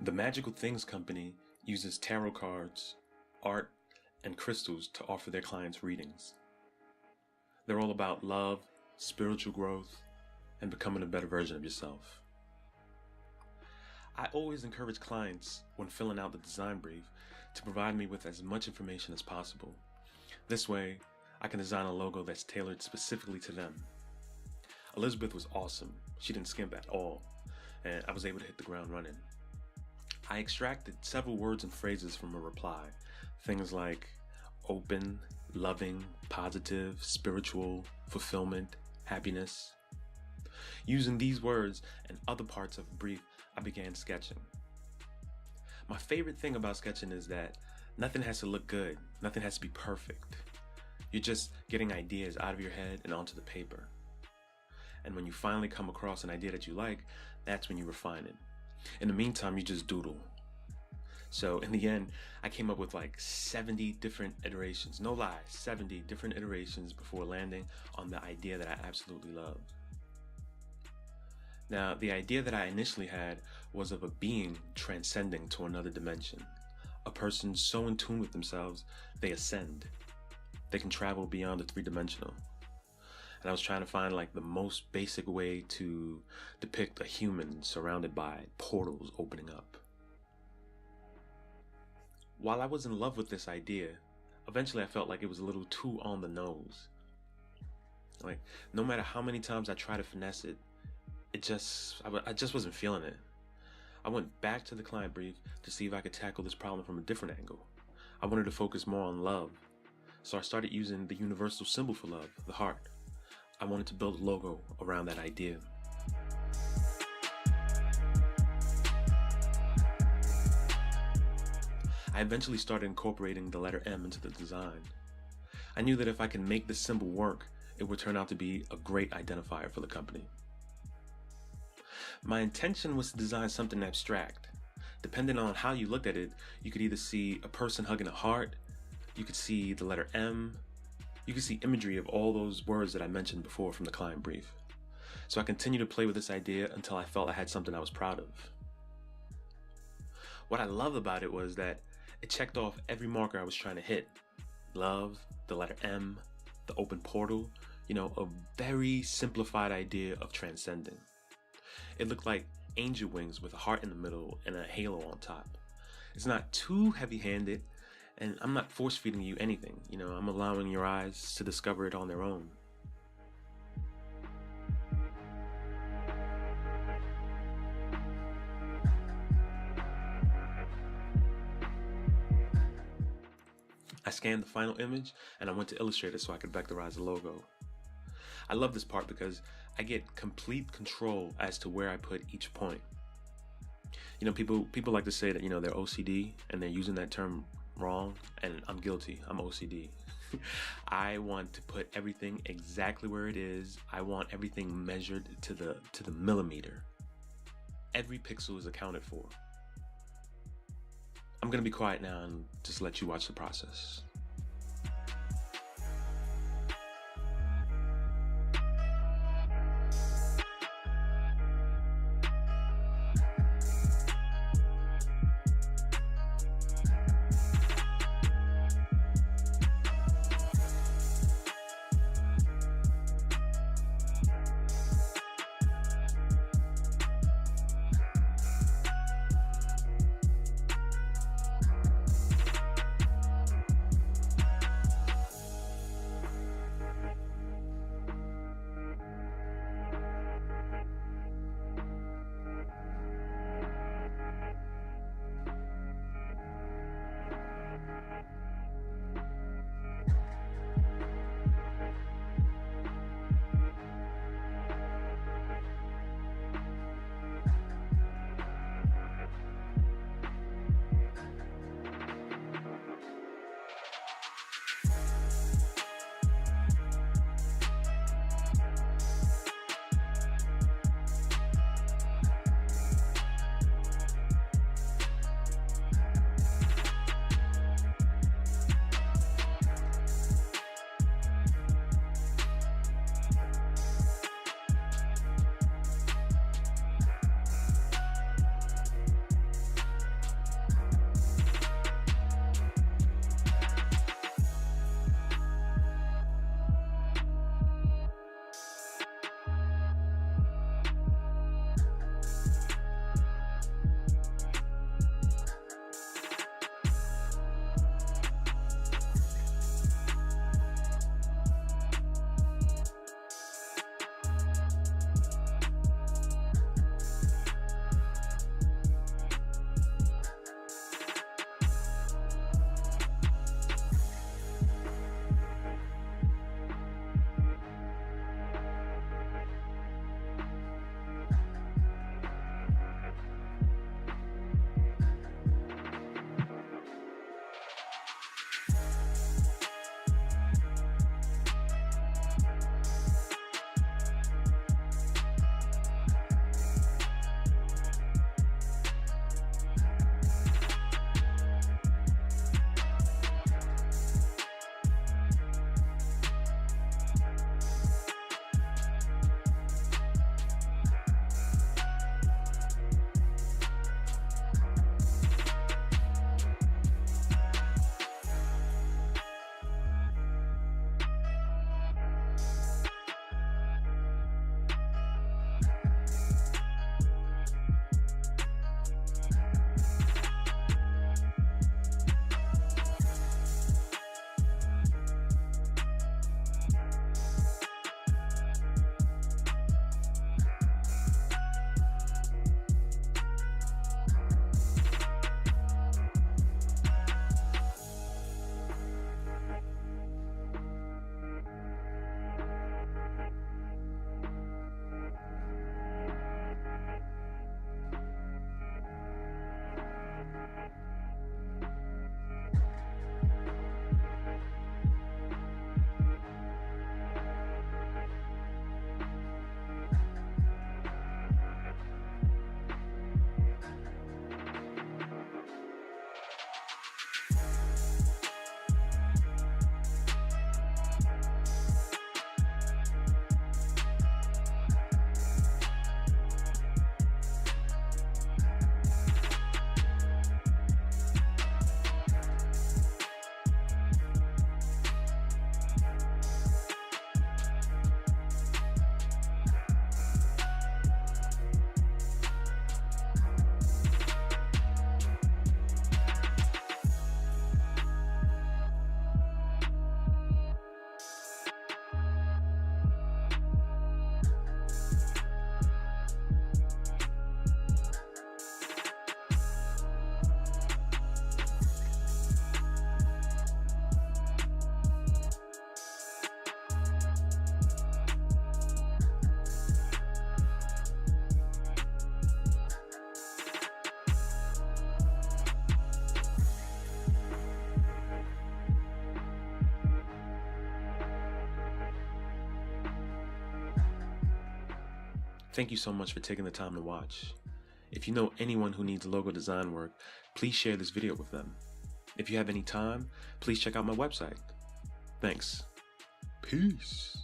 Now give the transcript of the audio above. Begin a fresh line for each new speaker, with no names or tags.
The Magical Things Company uses tarot cards, art, and crystals to offer their clients readings. They're all about love, spiritual growth, and becoming a better version of yourself. I always encourage clients, when filling out the design brief, to provide me with as much information as possible. This way, I can design a logo that's tailored specifically to them. Elizabeth was awesome. She didn't skimp at all, and I was able to hit the ground running. I extracted several words and phrases from her reply. Things like open, loving, positive, spiritual, fulfillment, happiness. Using these words and other parts of the brief, I began sketching. My favorite thing about sketching is that nothing has to look good, nothing has to be perfect. You're just getting ideas out of your head and onto the paper. And when you finally come across an idea that you like, that's when you refine it. In the meantime, you just doodle. So in the end, I came up with like 70 different iterations. No lie, 70 different iterations before landing on the idea that I absolutely loved. Now, the idea that I initially had was of a being transcending to another dimension. A person so in tune with themselves, they ascend. They can travel beyond the three-dimensional. And I was trying to find like the most basic way to depict a human surrounded by portals opening up. While I was in love with this idea, eventually I felt like it was a little too on the nose. Like, no matter how many times I tried to finesse it, I just wasn't feeling it. I went back to the client brief to see if I could tackle this problem from a different angle. I wanted to focus more on love. So I started using the universal symbol for love, the heart. I wanted to build a logo around that idea. I eventually started incorporating the letter M into the design. I knew that if I could make this symbol work, it would turn out to be a great identifier for the company. My intention was to design something abstract. Depending on how you looked at it, you could either see a person hugging a heart, you could see the letter M, you could see imagery of all those words that I mentioned before from the client brief. So I continued to play with this idea until I felt I had something I was proud of. What I love about it was that it checked off every marker I was trying to hit. Love, the letter M, the open portal, a very simplified idea of transcending. It looked like angel wings with a heart in the middle and a halo on top. It's not too heavy-handed, and I'm not force-feeding you anything. I'm allowing your eyes to discover it on their own. I scanned the final image and I went to Illustrator so I could vectorize the logo. I love this part because I get complete control as to where I put each point. People like to say that, they're OCD and they're using that term wrong, and I'm guilty. I'm OCD. I want to put everything exactly where it is. I want everything measured to the millimeter. Every pixel is accounted for. I'm gonna be quiet now and just let you watch the process. Thank you so much for taking the time to watch. If you know anyone who needs logo design work, please share this video with them. If you have any time, please check out my website. Thanks. Peace.